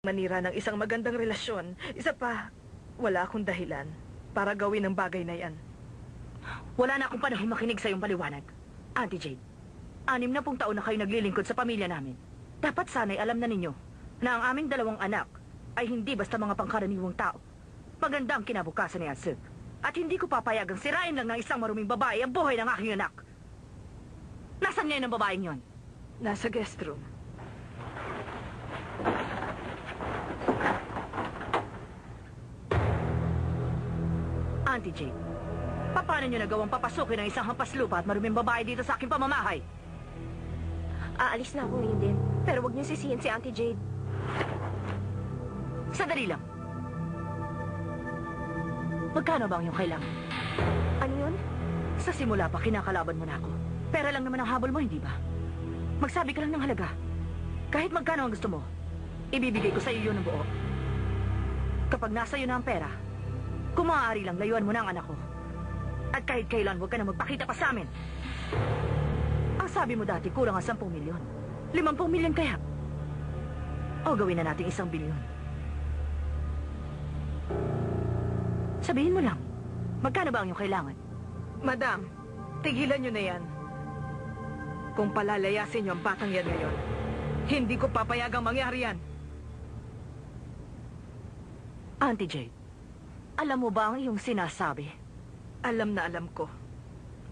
manira ng isang magandang relasyon. Isa pa, wala akong dahilan para gawin ang bagay na yan. Wala na akong panahon makinig sa iyong paliwanag. Auntie Jade, 60 taon na kayo naglilingkod sa pamilya namin. Dapat sana'y alam na ninyo na ang aming 2 anak ay hindi basta mga pangkaraniwang tao. Maganda ang kinabukasan ni Asif. At hindi ko papayagang sirain lang ng isang maruming babae ang buhay ng aking anak. Nasaan ngayon ang babaeng yon? Nasa guest room. Auntie Jade, paano nyo nagawang papasukin ang isang hampas lupa at maruming babae dito sa aking pamamahay? Aalis na ako, Linden. Pero wag niyo sisihin si Auntie Jade. Sandali lang. Magkano ba ang iyong kailangan? Ano yun? Sa simula pa, kinakalaban mo na ako. Pera lang naman ang habol mo, hindi ba? Magsabi ka lang ng halaga. Kahit magkano ang gusto mo, ibibigay ko sa iyo ng buo. Kapag nasa iyo na ang pera, kung maaari lang, layuan mo na ang anak ko. At kahit kailan, huwag ka na magpakita pa sa amin. Ang sabi mo dati, kulang ang 10 milyon. 50 milyon kaya? O gawin na natin 1 bilyon. Sabihin mo lang, magkano ba ang iyong kailangan? Madam, tigilan nyo na yan. Kung palalayasin nyo ang batang yan ngayon, hindi ko papayagang mangyari yan. Auntie Jade, alam mo ba ang iyong sinasabi? Alam na alam ko.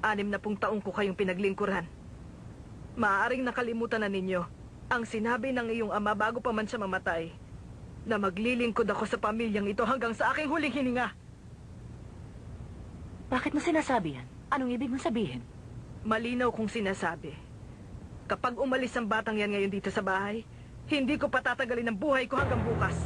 60 taong ko kayong pinaglingkuran. Maaaring nakalimutan na ninyo ang sinabi ng iyong ama bago pa man siya mamatay na maglilingkod ako sa pamilyang ito hanggang sa aking huling hininga. Bakit mo sinasabi yan? Anong ibig mong sabihin? Malinaw kong sinasabi. Kapag umalis ang batang yan ngayon dito sa bahay, hindi ko patatagalin ang buhay ko hanggang bukas.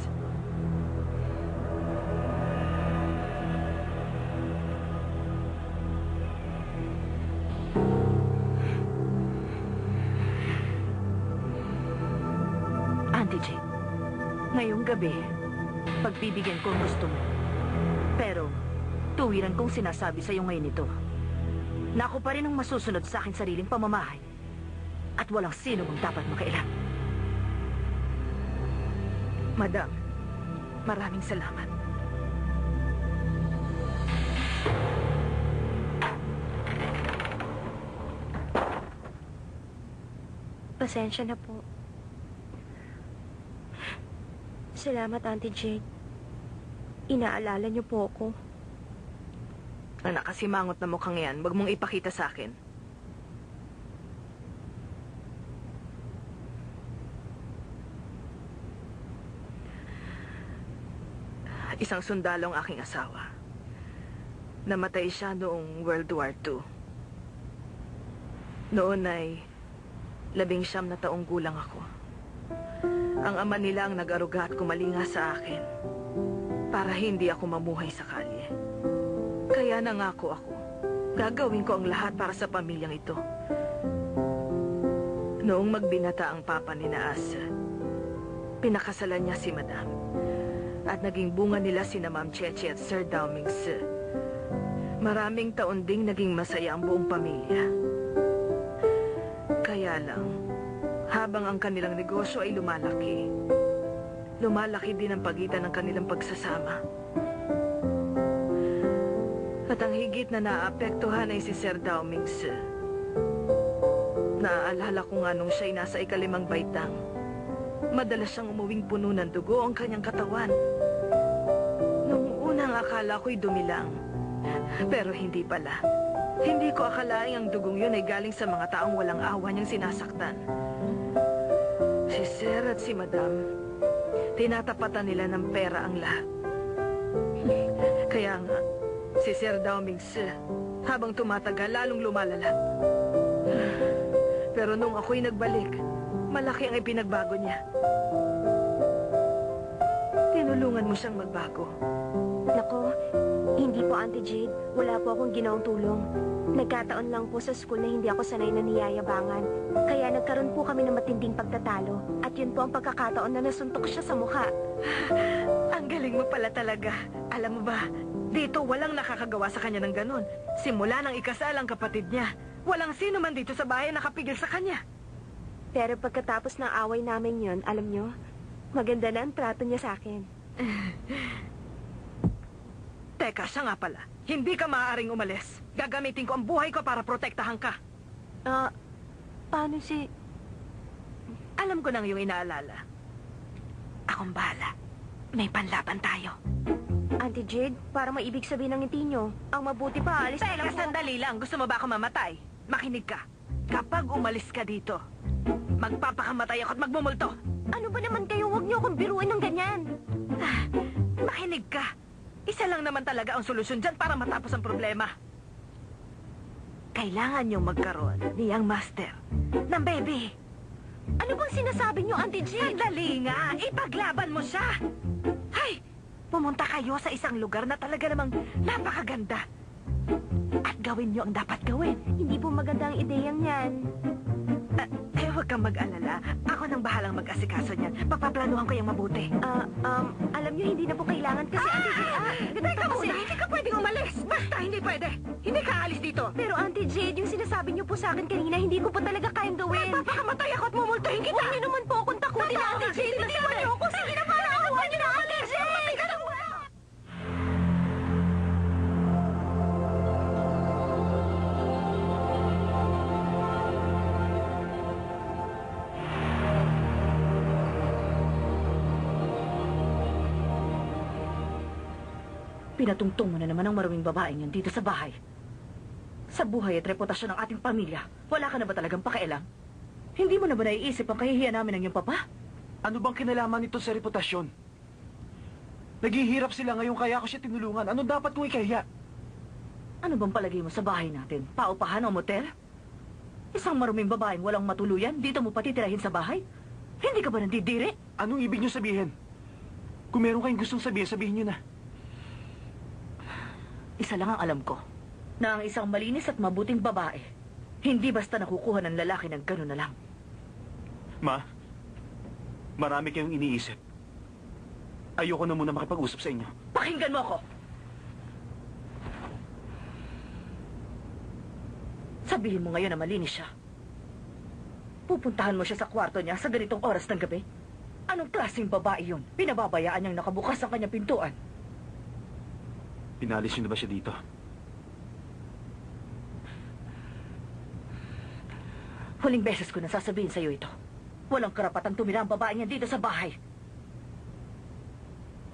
Auntie Jade, ngayong gabi, pagbibigyan ko ang gusto mo. Pero, tuwiran kong sinasabi sa iyo ngayon ito, na ako pa rin ang masusunod sa aking sariling pamamahay at walang sino mang dapat makailan. Madam, maraming salamat. Pasensya na po. Salamat, Auntie Jade. Inaalala niyo po ako. Ang nakasimangot na mukhang yan, wag mong ipakita sa akin. Isang sundalo ang aking asawa. Namatay siya noong World War II. Noon ay 19 na taong gulang ako. Ang ama nila ang nag-aruga at kumalinga sa akin para hindi ako mamuhay sa kalye. Kaya nangako ako, gagawin ko ang lahat para sa pamilyang ito. Noong magbinata ang papa ni Naas, pinakasalan niya si Madam. At naging bunga nila sina Ma'am Cheche at Sir Daomings. Maraming taon ding naging masaya ang buong pamilya. Kaya lang, habang ang kanilang negosyo ay lumalaki, lumalaki din ang pagitan ng kanilang pagsasama. At ang higit na naapektuhan ay si Sir Daomings. Naaalala ko nga nung siya'y nasa ika-5 baitang. Madalas siyang umuwing puno ng dugo ang kanyang katawan. Nung unang akala ko'y dumilang. Pero hindi pala. Hindi ko akalaing ang dugong yun ay galing sa mga taong walang awa niyang sinasaktan. Si Sir at si Madam, tinatapatan nila ng pera ang lahat. Kaya nga, si Sir Daomings, habang tumatagal, lalong lumalala. Pero nung ako'y nagbalik, malaki ang ipinagbago niya. Tinulungan mo siyang magbago. Nako, hindi po, Auntie Jade. Wala po akong ginawang tulong. Nagkataon lang po sa school na hindi ako sanay na niyayabangan. Kaya nagkaroon po kami ng matinding pagtatalo. At yun po ang pagkakataon na nasuntok siya sa mukha. Ang galing mo pala talaga. Alam mo ba, dito walang nakakagawa sa kanya ng ganon. Simula nang ikasal ang kapatid niya, walang sino man dito sa bahay nakapigil sa kanya. Pero pagkatapos ng away namin yun, alam nyo, Maganda na ang trato niya sa akin. Teka, siya nga pala. Hindi ka maaaring umalis. Gagamitin ko ang buhay ko para protektahan ka. Paano si... Alam ko nang yung inaalala. Akong bahala. May panlaban tayo. Auntie Jade, para maibig sabihin ng ngiti niyo, ang mabuti pa, alis na lang Teka, po. sandali lang. Gusto mo ba ako mamatay? Makinig ka. Kapag umalis ka dito, magpapakamatay ako at magmumulto. Ano ba naman kayo? Huwag niyo akong biruin ng ganyan. Makinig ka. Isa lang naman talaga ang solusyon dyan para matapos ang problema. Kailangan niyong magkaroon niyang master ng baby. Ano bang sinasabi niyo, Auntie Jade? Sandali nga, ipaglaban mo siya. Hay, pumunta kayo sa isang lugar na talaga namang napakaganda. At gawin niyo ang dapat gawin. Hindi po maganda ang ideyang yan. Huwag kang mag-alala. Ako nang bahalang mag-asikaso niyan. Pagpaplanuhan ko yung mabuti. Alam niyo, hindi na po kailangan kasi, Auntie Jade, ganito Teka kasi. muna, hindi ka pwedeng umalis. Basta hindi pwede. Hindi ka alis dito. Pero Auntie Jade, yung sinasabi niyo po sa akin kanina, hindi ko po talaga kayang gawin. Papakamatay ako at mumultuhin kita. Huwag niyo naman po akong takutin, Totoo Auntie nga, Jade. sinasabi. Itiwan niyo ako. Sige na, para awan niyo na, Auntie Jade. Pinatungtong mo na naman ang maruming babaeng yan dito sa bahay. Sa buhay at reputasyon ng ating pamilya, wala ka na ba talagang pakialam? Hindi mo na ba naiisip ang kahihiyan namin ng iyong papa? Ano bang kinalaman nito sa reputasyon? Naghihirap sila ngayon kaya ako siya tinulungan. Ano dapat kong ikahiya? Ano bang palagay mo sa bahay natin? Paupahan o motel? Isang maruming babaeng walang matuluyan, dito mo patitirahin sa bahay? Hindi ka ba nandidiri? Anong ibig niyo sabihin? Kung meron kayong gustong sabihin, sabihin niyo na. Isa lang ang alam ko, na ang isang malinis at mabuting babae, hindi basta nakukuha ng lalaki ng gano'n na lang. Ma, marami kayong iniisip. Ayoko na muna makipag-usap sa inyo. Pakinggan mo ako! Sabihin mo ngayon na malinis siya. Pupuntahan mo siya sa kwarto niya sa ganitong oras ng gabi? Anong klaseng babae yun? Pinababayaan niyang nakabukas ang kanyang pintuan. Pinalis niyo na ba siya dito? Huling beses ko na sasabihin sa'yo ito. Walang karapatang tumira ang babae niya dito sa bahay.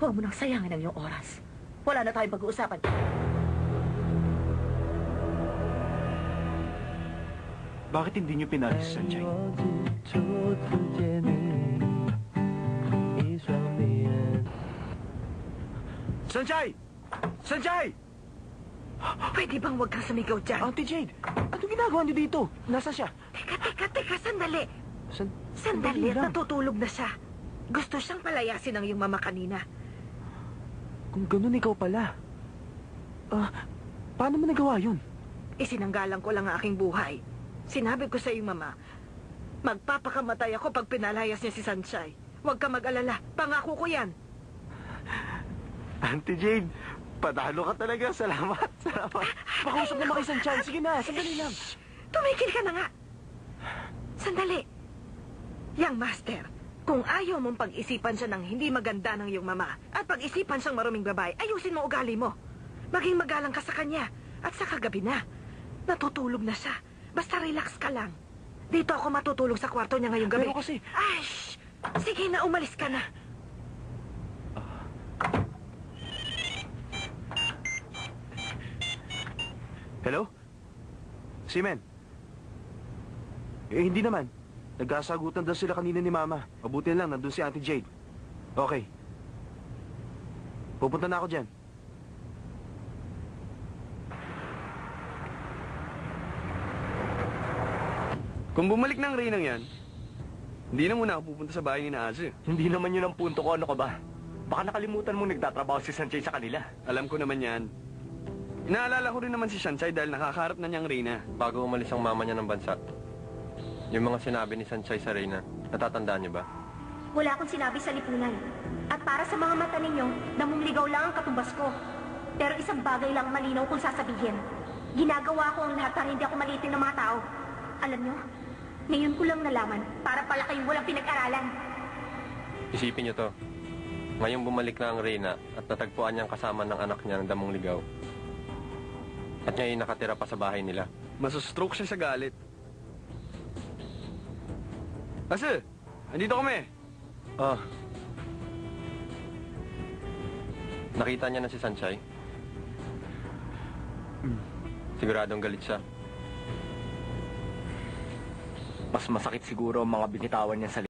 Huwag mo nang sayangin ang iyong oras. Wala na tayong pag-uusapan. Bakit hindi niyo pinalis si Sanjay? Sanjay! Sanjay! Pwede bang huwag kang sumigaw dyan? Auntie Jade, anong ginagawa niyo dito? Nasaan siya? Teka, sandali. Sandali, lang. natutulog na siya. Gusto siyang palayasin ng iyong mama kanina. Kung ganun ikaw pala. Paano mo nagawa yun? Isinanggalang ko lang ang aking buhay. Sinabi ko sa iyong mama, magpapakamatay ako pag pinalayas niya si Sanchay. Huwag ka mag-alala, pangako ko yan. Auntie Jade, padalo ka talaga. Salamat. Pakusap naman kay Sanjay. Sige na, sandali lang. Tumigil ka na nga. Sandali. Yang master, kung ayaw mong pag-isipan siya ng hindi maganda ng iyong mama at pag-isipan siyang maruming babae, ayusin mo ugali mo. Maging magalang ka sa kanya. At sa kagabi na, natutulog na siya. Basta relax ka lang. Dito ako matutulog sa kwarto niya ngayong gabi. Pero kasi... Ay, shh! Sige na, umalis ka na. Hello? Simen? Hindi naman. Nagkasagutan daw sila kanina ni Mama. Mabuti lang, nandun si Auntie Jade. Okay. Pupunta na ako dyan. Kung bumalik ng Reynang yan, hindi na muna ako pupunta sa bahay ni Naazu. Hindi naman yun ang punto ko, ano ka ba? Baka nakalimutan mo nagtatrabaho si Sanjay sa kanila. Alam ko naman yan. Inaalala ko rin naman si Sanchay dahil nakakaharap na niyang Reyna. Bago umalis ang mama niya ng bansa, yung mga sinabi ni Sanchay sa Reyna, natatandaan niyo ba? Wala akong sinabi sa lipunan. At para sa mga mata ninyo, namumligaw lang ang katumbas ko. Pero isang bagay lang malinaw kung sasabihin. Ginagawa ko ang lahat para hindi ako maliitin ng mga tao. Alam nyo, ngayon ko lang nalaman para pala kayong walang pinag-aralan. Isipin niyo to. Ngayong bumalik na ang Reyna at natagpuan niyang kasama ng anak niya ng damong ligaw. At ngayon nakatira pa sa bahay nila. Masustroke siya sa galit. Kasi, andito kami. Ah. Nakita niya na si Sanchay? Siguradong galit siya. Mas masakit siguro ang mga binitawan niya sa